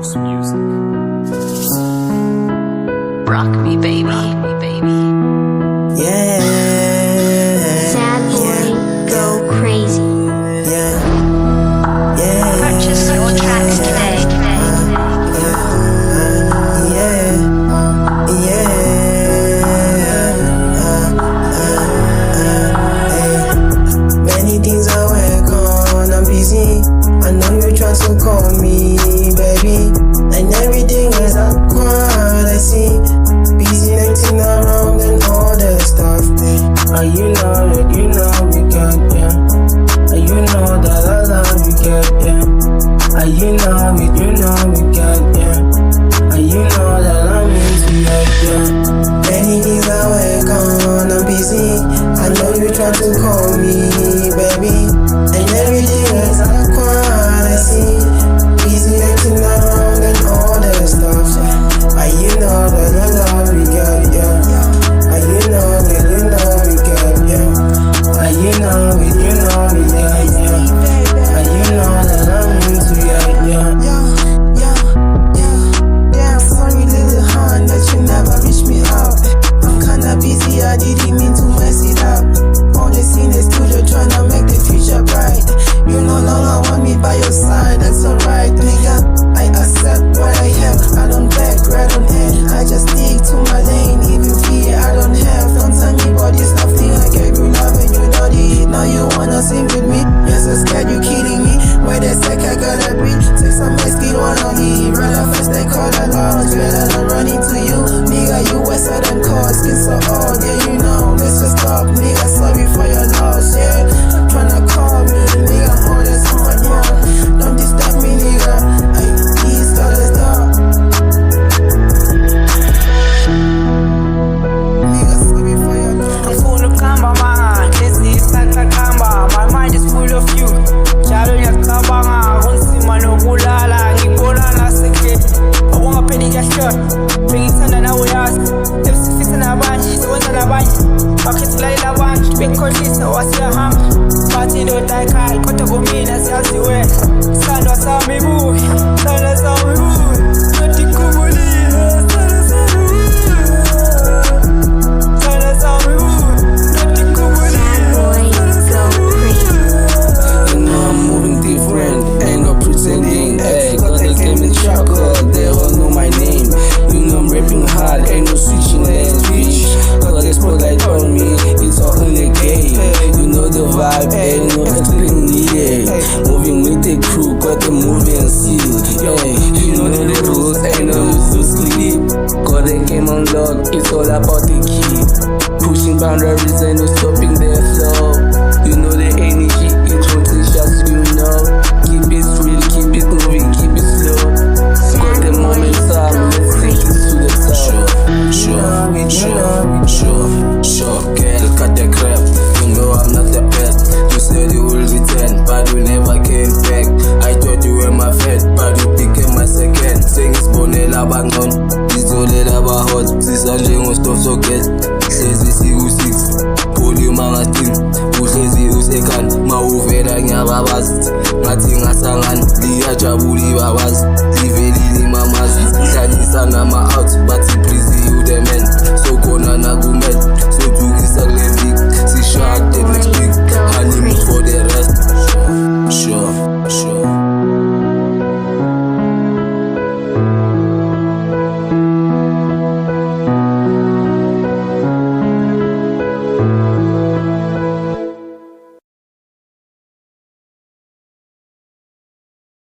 house music. Rock me, baby. Yeah. Sad boy, go crazy. Yeah. Yeah. Purchase your tracks today. Many things I work on, I'm busy. I know you try to call me, baby. And everything is awkward, I see. Busy acting around and all that stuff. And you know that we got, yeah. And you know that I love you, yeah. And you know we got, yeah. And you know that I'm into it, yeah. Many things I work on, I'm busy. I know you try to call me, baby. And everything is awkward, I see. Busy acting around and all that stuff. And you know that I love we got, yeah. And you know we got, yeah. And you know we got, yeah. And you know that I'm into it, yeah. Damn, sorry little hand that you never reach me out. I'm kinda busy, I didn't mean to mess it up. Only seen the studio tryna make the future bright. You no longer want me by your side, that's alright, nigga. I accept what I have, I don't beg, right on end. I just stick to my lane, even fear I don't have. Don't tell me about this nothing, I gave you love and you don't need. Now you wanna sing with me, you're so scared you kidding me. Wait a sec, I gotta breathe. Take some whiskey, wanna leave. Run off fast, they call the laws. Better than running to you, nigga. You wetter than cold, skin so old, yeah you know. Let's just stop, nigga. Sorry for your loss, yeah. Tryna call me, nigga. I'm on this one, yeah. Don't disturb me, nigga. I please gotta stop. Nigga, sorry for your loss. I'm full of kamba, man. This is like a kamba. My mind is full of you. Jalo ya kabanga, unsima no kulala, ngikola na seke. I want to pay the shot. Bring it under now we ask. FC6 na bunch, the ones na bunch. Pockets like a bunch, big coaches, so what's your ham? Party don't die, call, cut to go mean as you see where. Stand was on me boy, stand was on me boy. Nothing kumuli, stand was on me boy. Stand was on me boy, nothing kumuli. Sad boy, go crazy. You know I'm moving different, ain't no pretending. Ayy, got the game in chocolate, they all know my name. You know I'm rapping hard, ain't no switching lanes, bitch. Got the spotlight on me, it's all in the game. You know the vibe, ain't no explaining needed. Moving with the crew, got the movie and see. You know the rules, ain't no use to sleep. Got the game on lock, it's all about the key. Pushing boundaries, ain't no stopping their flow. You know the energy, it contagious, you know. Keep it real, keep it moving, keep it slow. Got the momentum, let's take it to the top. Sure, girl, cut the crap. You know I'm not the best. You said you will return, but you never came back. I thought you were my first, but you became my second. Saying it's bonela bangon, it's all about hot. This is a stuff so get. Says it's U6, Poli Mangatin, Uhlezi usekan, Mauvera Nyababaz, Nating Asangan, Lia Jabuli Babaz, Liveli Mamas, Kanisa Nama out, but he please you the men, so Kona Nagume.